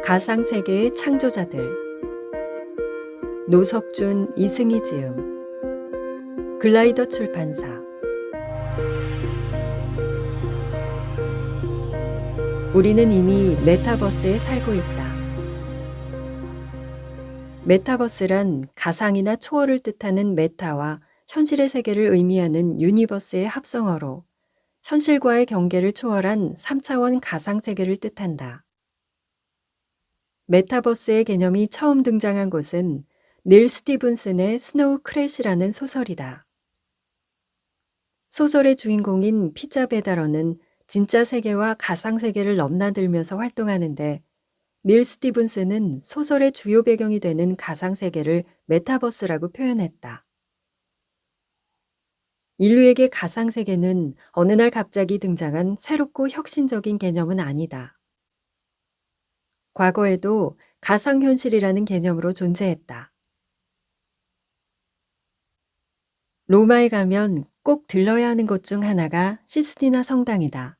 가상세계의 창조자들 노석준, 이승희 지음 글라이더 출판사. 우리는 이미 메타버스에 살고 있다. 메타버스란 가상이나 초월을 뜻하는 메타와 현실의 세계를 의미하는 유니버스의 합성어로 현실과의 경계를 초월한 3차원 가상세계를 뜻한다. 메타버스의 개념이 처음 등장한 곳은 닐 스티븐슨의 스노우 크래시라는 소설이다. 소설의 주인공인 피자 배달원은 진짜 세계와 가상 세계를 넘나들면서 활동하는데, 닐 스티븐슨은 소설의 주요 배경이 되는 가상 세계를 메타버스라고 표현했다. 인류에게 가상 세계는 어느 날 갑자기 등장한 새롭고 혁신적인 개념은 아니다. 과거에도 가상현실이라는 개념으로 존재했다. 로마에 가면 꼭 들러야 하는 곳 중 하나가 시스티나 성당이다.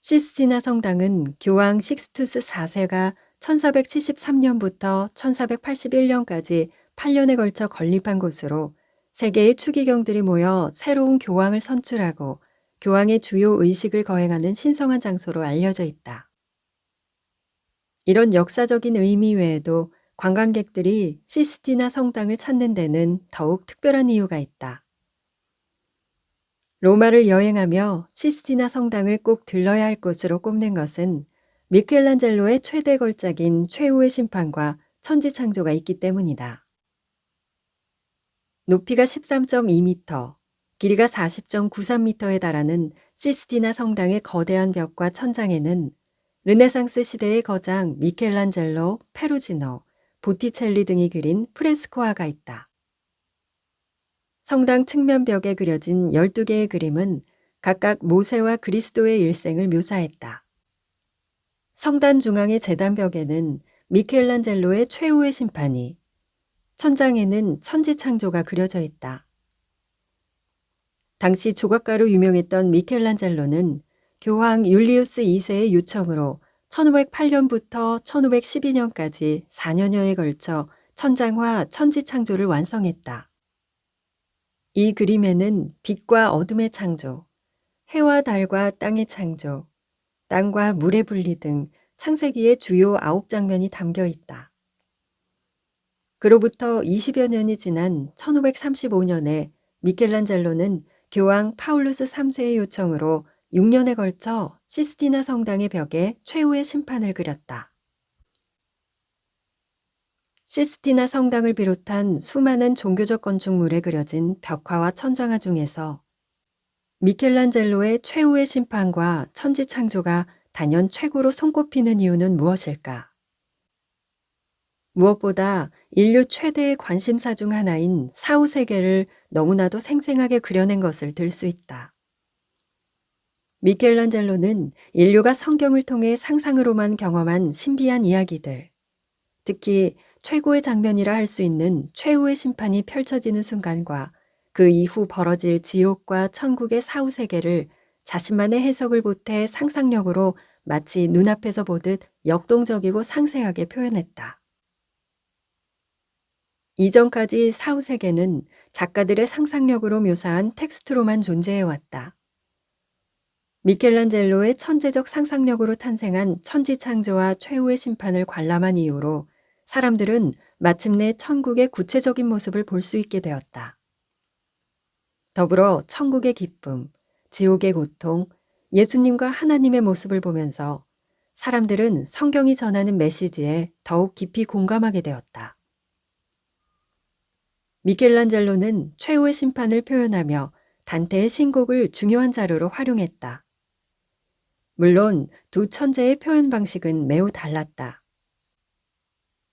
시스티나 성당은 교황 식스투스 4세가 1473년부터 1481년까지 8년에 걸쳐 건립한 곳으로 세계의 추기경들이 모여 새로운 교황을 선출하고 교황의 주요 의식을 거행하는 신성한 장소로 알려져 있다. 이런 역사적인 의미 외에도 관광객들이 시스티나 성당을 찾는 데는 더욱 특별한 이유가 있다. 로마를 여행하며 시스티나 성당을 꼭 들러야 할 곳으로 꼽는 것은 미켈란젤로의 최대 걸작인 최후의 심판과 천지창조가 있기 때문이다. 높이가 13.2m, 길이가 40.93m에 달하는 시스티나 성당의 거대한 벽과 천장에는 르네상스 시대의 거장 미켈란젤로, 페루지노, 보티첼리 등이 그린 프레스코화가 있다. 성당 측면벽에 그려진 12개의 그림은 각각 모세와 그리스도의 일생을 묘사했다. 성단 중앙의 제단벽에는 미켈란젤로의 최후의 심판이, 천장에는 천지창조가 그려져 있다. 당시 조각가로 유명했던 미켈란젤로는 교황 율리우스 2세의 요청으로 1508년부터 1512년까지 4년여에 걸쳐 천장화 천지창조를 완성했다. 이 그림에는 빛과 어둠의 창조, 해와 달과 땅의 창조, 땅과 물의 분리 등 창세기의 주요 9장면이 담겨 있다. 그로부터 20여 년이 지난 1535년에 미켈란젤로는 교황 파울루스 3세의 요청으로 6년에 걸쳐 시스티나 성당의 벽에 최후의 심판을 그렸다. 시스티나 성당을 비롯한 수많은 종교적 건축물에 그려진 벽화와 천장화 중에서 미켈란젤로의 최후의 심판과 천지창조가 단연 최고로 손꼽히는 이유는 무엇일까? 무엇보다 인류 최대의 관심사 중 하나인 사후세계를 너무나도 생생하게 그려낸 것을 들 수 있다. 미켈란젤로는 인류가 성경을 통해 상상으로만 경험한 신비한 이야기들, 특히 최고의 장면이라 할 수 있는 최후의 심판이 펼쳐지는 순간과 그 이후 벌어질 지옥과 천국의 사후세계를 자신만의 해석을 보태 상상력으로 마치 눈앞에서 보듯 역동적이고 상세하게 표현했다. 이전까지 사후세계는 작가들의 상상력으로 묘사한 텍스트로만 존재해왔다. 미켈란젤로의 천재적 상상력으로 탄생한 천지창조와 최후의 심판을 관람한 이후로 사람들은 마침내 천국의 구체적인 모습을 볼 수 있게 되었다. 더불어 천국의 기쁨, 지옥의 고통, 예수님과 하나님의 모습을 보면서 사람들은 성경이 전하는 메시지에 더욱 깊이 공감하게 되었다. 미켈란젤로는 최후의 심판을 표현하며 단테의 신곡을 중요한 자료로 활용했다. 물론 두 천재의 표현 방식은 매우 달랐다.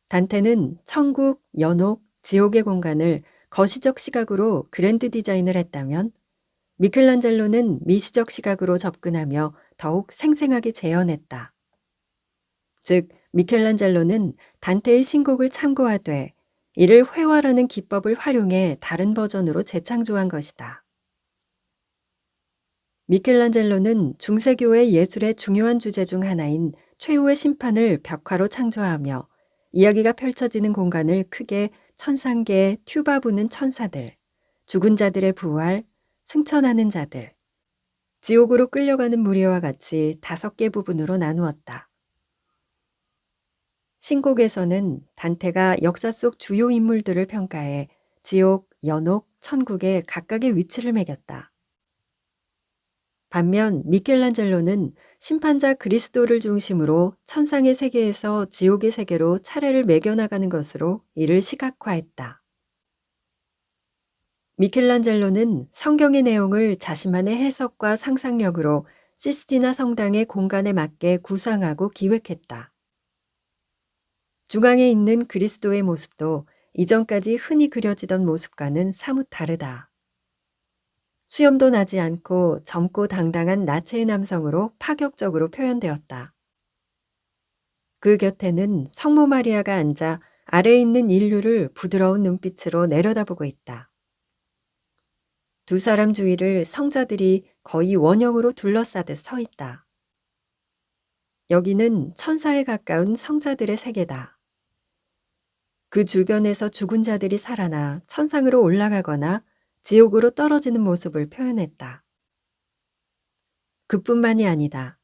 단테는 천국, 연옥, 지옥의 공간을 거시적 시각으로 그랜드 디자인을 했다면, 미켈란젤로는 미시적 시각으로 접근하며 더욱 생생하게 재현했다. 즉, 미켈란젤로는 단테의 신곡을 참고하되 이를 회화라는 기법을 활용해 다른 버전으로 재창조한 것이다. 미켈란젤로는 중세교회 예술의 중요한 주제 중 하나인 최후의 심판을 벽화로 창조하며 이야기가 펼쳐지는 공간을 크게 천상계, 튜바 부는 천사들, 죽은 자들의 부활, 승천하는 자들, 지옥으로 끌려가는 무리와 같이 5개 부분으로 나누었다. 신곡에서는 단테가 역사 속 주요 인물들을 평가해 지옥, 연옥, 천국에 각각의 위치를 매겼다. 반면 미켈란젤로는 심판자 그리스도를 중심으로 천상의 세계에서 지옥의 세계로 차례를 매겨나가는 것으로 이를 시각화했다. 미켈란젤로는 성경의 내용을 자신만의 해석과 상상력으로 시스티나 성당의 공간에 맞게 구상하고 기획했다. 중앙에 있는 그리스도의 모습도 이전까지 흔히 그려지던 모습과는 사뭇 다르다. 수염도 나지 않고 젊고 당당한 나체의 남성으로 파격적으로 표현되었다. 그 곁에는 성모 마리아가 앉아 아래에 있는 인류를 부드러운 눈빛으로 내려다보고 있다. 두 사람 주위를 성자들이 거의 원형으로 둘러싸듯 서 있다. 여기는 천사에 가까운 성자들의 세계다. 그 주변에서 죽은 자들이 살아나 천상으로 올라가거나 지옥으로 떨어지는 모습을 표현했다. 그뿐만이 아니다.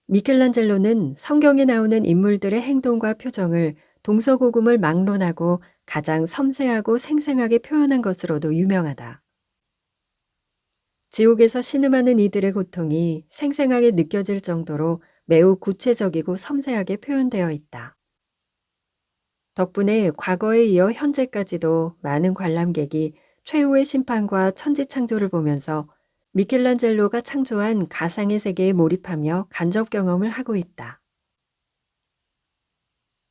미켈란젤로는 성경에 나오는 인물들의 행동과 표정을 동서고금을 막론하고 가장 섬세하고 생생하게 표현한 것으로도 유명하다. 지옥에서 신음하는 이들의 고통이 생생하게 느껴질 정도로 매우 구체적이고 섬세하게 표현되어 있다. 덕분에 과거에 이어 현재까지도 많은 관람객이 최후의 심판과 천지창조를 보면서 미켈란젤로가 창조한 가상의 세계에 몰입하며 간접 경험을 하고 있다.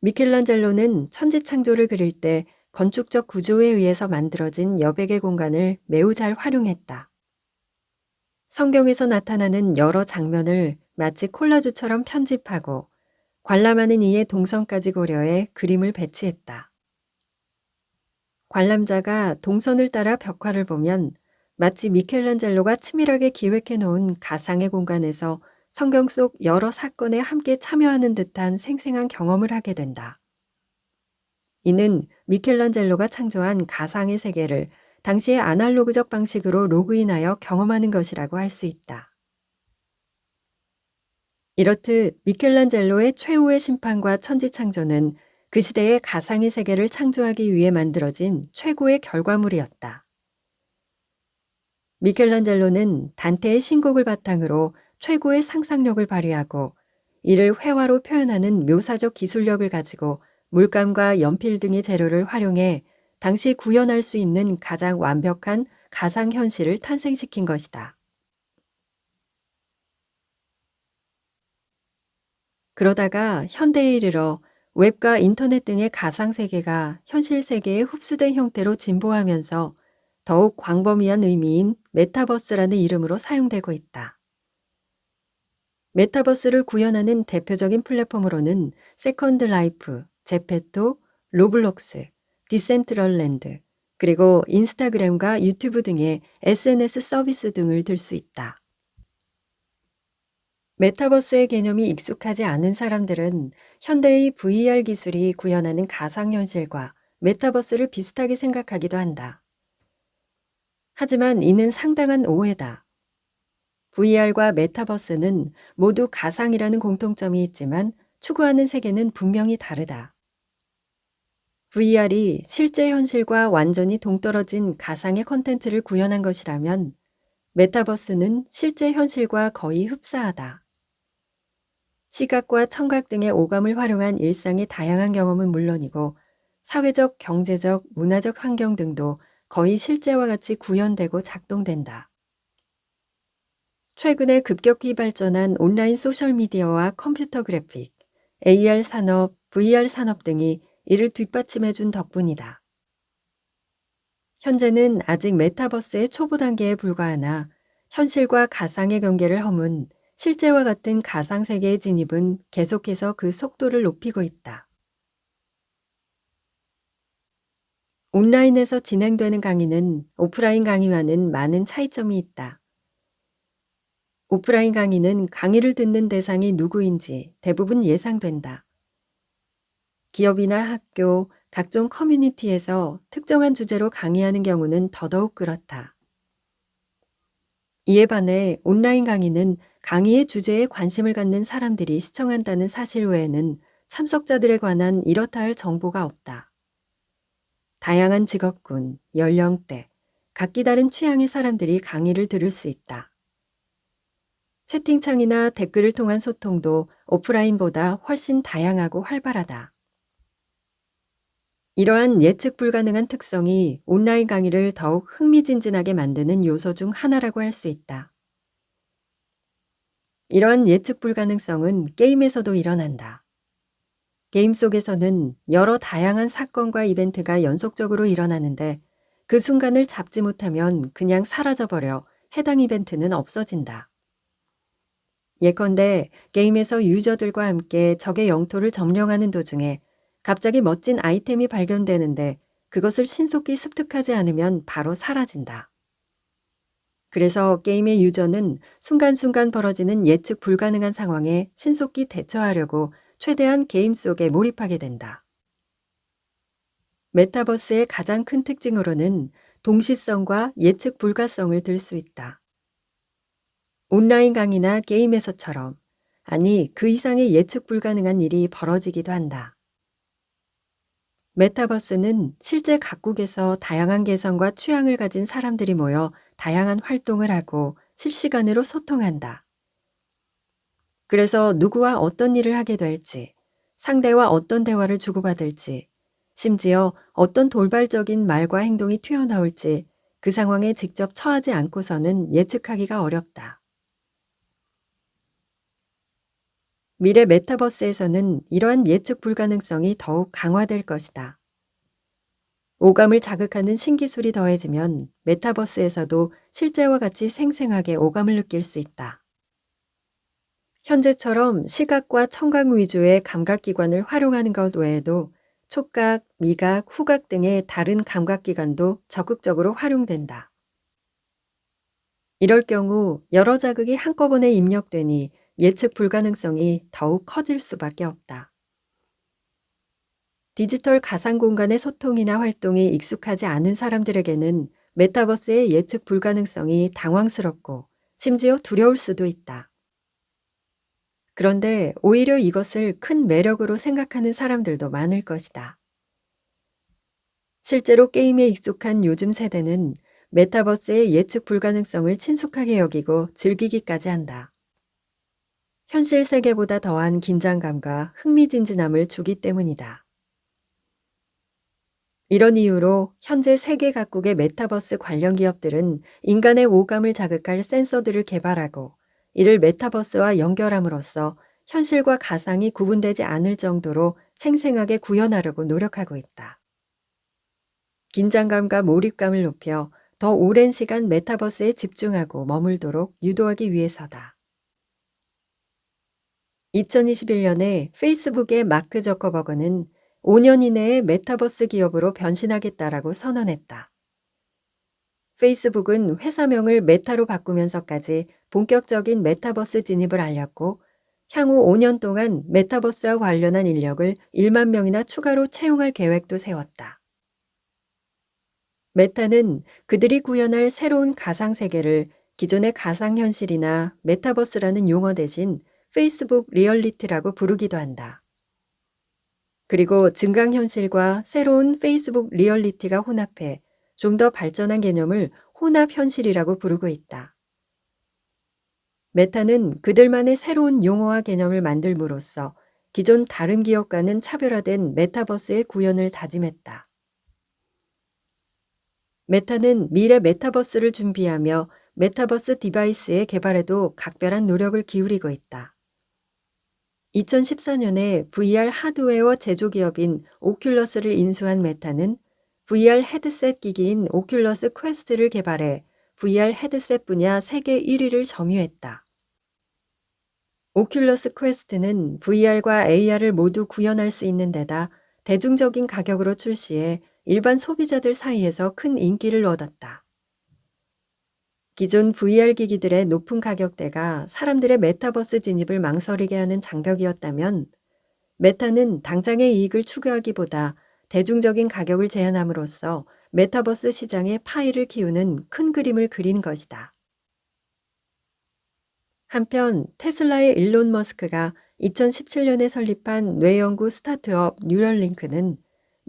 미켈란젤로는 천지창조를 그릴 때 건축적 구조에 의해서 만들어진 여백의 공간을 매우 잘 활용했다. 성경에서 나타나는 여러 장면을 마치 콜라주처럼 편집하고 관람하는 이의 동선까지 고려해 그림을 배치했다. 관람자가 동선을 따라 벽화를 보면 마치 미켈란젤로가 치밀하게 기획해 놓은 가상의 공간에서 성경 속 여러 사건에 함께 참여하는 듯한 생생한 경험을 하게 된다. 이는 미켈란젤로가 창조한 가상의 세계를 당시의 아날로그적 방식으로 로그인하여 경험하는 것이라고 할 수 있다. 이렇듯 미켈란젤로의 최후의 심판과 천지창조는 그 시대의 가상의 세계를 창조하기 위해 만들어진 최고의 결과물이었다. 미켈란젤로는 단테의 신곡을 바탕으로 최고의 상상력을 발휘하고 이를 회화로 표현하는 묘사적 기술력을 가지고 물감과 연필 등의 재료를 활용해 당시 구현할 수 있는 가장 완벽한 가상현실을 탄생시킨 것이다. 그러다가 현대에 이르러 웹과 인터넷 등의 가상세계가 현실 세계에 흡수된 형태로 진보하면서 더욱 광범위한 의미인 메타버스라는 이름으로 사용되고 있다. 메타버스를 구현하는 대표적인 플랫폼으로는 세컨드 라이프, 제페토, 로블록스, 디센트럴랜드, 그리고 인스타그램과 유튜브 등의 SNS 서비스 등을 들 수 있다. 메타버스의 개념이 익숙하지 않은 사람들은 현대의 VR 기술이 구현하는 가상현실과 메타버스를 비슷하게 생각하기도 한다. 하지만 이는 상당한 오해다. VR과 메타버스는 모두 가상이라는 공통점이 있지만 추구하는 세계는 분명히 다르다. VR이 실제 현실과 완전히 동떨어진 가상의 콘텐츠를 구현한 것이라면 메타버스는 실제 현실과 거의 흡사하다. 시각과 청각 등의 오감을 활용한 일상의 다양한 경험은 물론이고 사회적, 경제적, 문화적 환경 등도 거의 실제와 같이 구현되고 작동된다. 최근에 급격히 발전한 온라인 소셜미디어와 컴퓨터 그래픽, AR 산업, VR 산업 등이 이를 뒷받침해 준 덕분이다. 현재는 아직 메타버스의 초보 단계에 불과하나 현실과 가상의 경계를 허문 실제와 같은 가상세계의 진입은 계속해서 그 속도를 높이고 있다. 온라인에서 진행되는 강의는 오프라인 강의와는 많은 차이점이 있다. 오프라인 강의는 강의를 듣는 대상이 누구인지 대부분 예상된다. 기업이나 학교, 각종 커뮤니티에서 특정한 주제로 강의하는 경우는 더더욱 그렇다. 이에 반해 온라인 강의는 강의의 주제에 관심을 갖는 사람들이 시청한다는 사실 외에는 참석자들에 관한 이렇다 할 정보가 없다. 다양한 직업군, 연령대, 각기 다른 취향의 사람들이 강의를 들을 수 있다. 채팅창이나 댓글을 통한 소통도 오프라인보다 훨씬 다양하고 활발하다. 이러한 예측 불가능한 특성이 온라인 강의를 더욱 흥미진진하게 만드는 요소 중 하나라고 할 수 있다. 이러한 예측 불가능성은 게임에서도 일어난다. 게임 속에서는 여러 다양한 사건과 이벤트가 연속적으로 일어나는데 그 순간을 잡지 못하면 그냥 사라져버려 해당 이벤트는 없어진다. 예컨대 게임에서 유저들과 함께 적의 영토를 점령하는 도중에 갑자기 멋진 아이템이 발견되는데 그것을 신속히 습득하지 않으면 바로 사라진다. 그래서 게임의 유저는 순간순간 벌어지는 예측 불가능한 상황에 신속히 대처하려고 최대한 게임 속에 몰입하게 된다. 메타버스의 가장 큰 특징으로는 동시성과 예측 불가성을 들 수 있다. 온라인 강의나 게임에서처럼, 아니 그 이상의 예측 불가능한 일이 벌어지기도 한다. 메타버스는 실제 각국에서 다양한 개성과 취향을 가진 사람들이 모여 다양한 활동을 하고 실시간으로 소통한다. 그래서 누구와 어떤 일을 하게 될지, 상대와 어떤 대화를 주고받을지, 심지어 어떤 돌발적인 말과 행동이 튀어나올지 그 상황에 직접 처하지 않고서는 예측하기가 어렵다. 미래 메타버스에서는 이러한 예측 불가능성이 더욱 강화될 것이다. 오감을 자극하는 신기술이 더해지면 메타버스에서도 실제와 같이 생생하게 오감을 느낄 수 있다. 현재처럼 시각과 청각 위주의 감각기관을 활용하는 것 외에도 촉각, 미각, 후각 등의 다른 감각기관도 적극적으로 활용된다. 이럴 경우 여러 자극이 한꺼번에 입력되니 예측 불가능성이 더욱 커질 수밖에 없다. 디지털 가상 공간의 소통이나 활동이 익숙하지 않은 사람들에게는 메타버스의 예측 불가능성이 당황스럽고 심지어 두려울 수도 있다. 그런데 오히려 이것을 큰 매력으로 생각하는 사람들도 많을 것이다. 실제로 게임에 익숙한 요즘 세대는 메타버스의 예측 불가능성을 친숙하게 여기고 즐기기까지 한다. 현실 세계보다 더한 긴장감과 흥미진진함을 주기 때문이다. 이런 이유로 현재 세계 각국의 메타버스 관련 기업들은 인간의 오감을 자극할 센서들을 개발하고 이를 메타버스와 연결함으로써 현실과 가상이 구분되지 않을 정도로 생생하게 구현하려고 노력하고 있다. 긴장감과 몰입감을 높여 더 오랜 시간 메타버스에 집중하고 머물도록 유도하기 위해서다. 2021년에 페이스북의 마크 저커버그는 5년 이내에 메타버스 기업으로 변신하겠다라고 선언했다. 페이스북은 회사명을 메타로 바꾸면서까지 본격적인 메타버스 진입을 알렸고 향후 5년 동안 메타버스와 관련한 인력을 1만 명이나 추가로 채용할 계획도 세웠다. 메타는 그들이 구현할 새로운 가상세계를 기존의 가상현실이나 메타버스라는 용어 대신 페이스북 리얼리티라고 부르기도 한다. 그리고 증강현실과 새로운 페이스북 리얼리티가 혼합해 좀 더 발전한 개념을 혼합현실이라고 부르고 있다. 메타는 그들만의 새로운 용어와 개념을 만들므로써 기존 다른 기업과는 차별화된 메타버스의 구현을 다짐했다. 메타는 미래 메타버스를 준비하며 메타버스 디바이스의 개발에도 각별한 노력을 기울이고 있다. 2014년에 VR 하드웨어 제조기업인 오큘러스를 인수한 메타는 VR 헤드셋 기기인 오큘러스 퀘스트를 개발해 VR 헤드셋 분야 세계 1위를 점유했다. 오큘러스 퀘스트는 VR과 AR을 모두 구현할 수 있는 데다 대중적인 가격으로 출시해 일반 소비자들 사이에서 큰 인기를 얻었다. 기존 VR 기기들의 높은 가격대가 사람들의 메타버스 진입을 망설이게 하는 장벽이었다면, 메타는 당장의 이익을 추구하기보다 대중적인 가격을 제한함으로써 메타버스 시장의 파이를 키우는 큰 그림을 그린 것이다. 한편 테슬라의 일론 머스크가 2017년에 설립한 뇌연구 스타트업 뉴럴링크는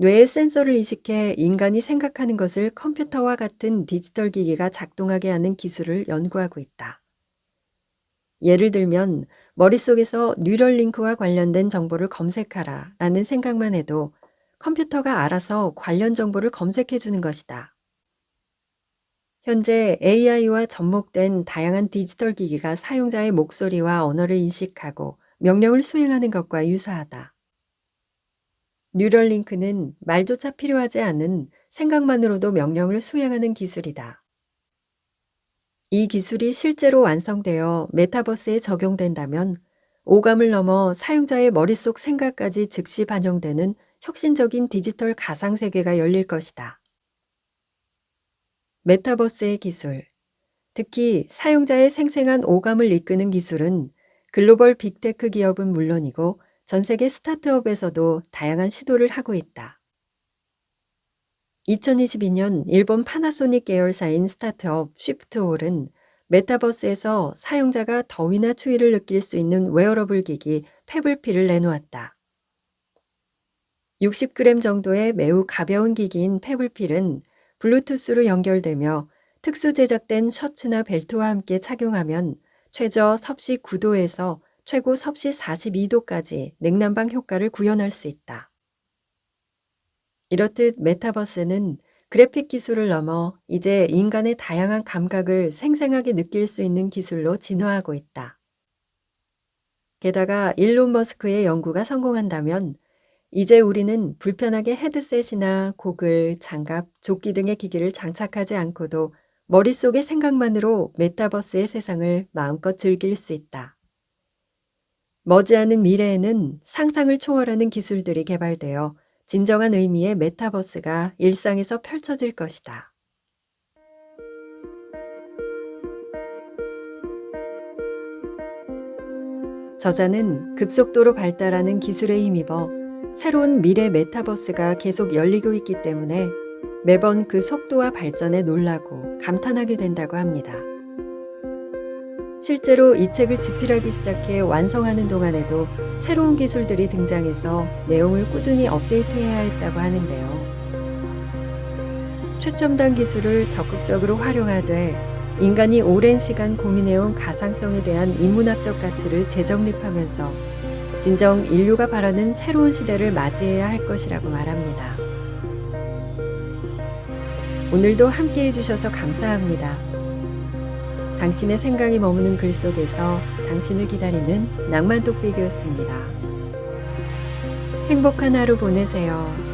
뇌의 센서를 이식해 인간이 생각하는 것을 컴퓨터와 같은 디지털 기기가 작동하게 하는 기술을 연구하고 있다. 예를 들면 머릿속에서 뉴럴링크와 관련된 정보를 검색하라 라는 생각만 해도 컴퓨터가 알아서 관련 정보를 검색해 주는 것이다. 현재 AI와 접목된 다양한 디지털 기기가 사용자의 목소리와 언어를 인식하고 명령을 수행하는 것과 유사하다. 뉴럴링크는 말조차 필요하지 않은 생각만으로도 명령을 수행하는 기술이다. 이 기술이 실제로 완성되어 메타버스에 적용된다면 오감을 넘어 사용자의 머릿속 생각까지 즉시 반영되는 혁신적인 디지털 가상세계가 열릴 것이다. 메타버스의 기술, 특히 사용자의 생생한 오감을 이끄는 기술은 글로벌 빅테크 기업은 물론이고 전 세계 스타트업에서도 다양한 시도를 하고 있다. 2022년 일본 파나소닉 계열사인 스타트업 쉬프트홀은 메타버스에서 사용자가 더위나 추위를 느낄 수 있는 웨어러블 기기 페블피를 내놓았다. 60g 정도의 매우 가벼운 기기인 페블필은 블루투스로 연결되며 특수 제작된 셔츠나 벨트와 함께 착용하면 최저 섭씨 9도에서 최고 섭씨 42도까지 냉난방 효과를 구현할 수 있다. 이렇듯 메타버스는 그래픽 기술을 넘어 이제 인간의 다양한 감각을 생생하게 느낄 수 있는 기술로 진화하고 있다. 게다가 일론 머스크의 연구가 성공한다면 이제 우리는 불편하게 헤드셋이나 고글, 장갑, 조끼 등의 기기를 장착하지 않고도 머릿속의 생각만으로 메타버스의 세상을 마음껏 즐길 수 있다. 머지않은 미래에는 상상을 초월하는 기술들이 개발되어 진정한 의미의 메타버스가 일상에서 펼쳐질 것이다. 저자는 급속도로 발달하는 기술에 힘입어 새로운 미래 메타버스가 계속 열리고 있기 때문에 매번 그 속도와 발전에 놀라고 감탄하게 된다고 합니다. 실제로 이 책을 집필하기 시작해 완성하는 동안에도 새로운 기술들이 등장해서 내용을 꾸준히 업데이트해야 했다고 하는데요. 최첨단 기술을 적극적으로 활용하되 인간이 오랜 시간 고민해온 가상성에 대한 인문학적 가치를 재정립하면서 진정 인류가 바라는 새로운 시대를 맞이해야 할 것이라고 말합니다. 오늘도 함께해 주셔서 감사합니다. 당신의 생각이 머무는 글 속에서 당신을 기다리는 낭만 독백이었습니다. 행복한 하루 보내세요.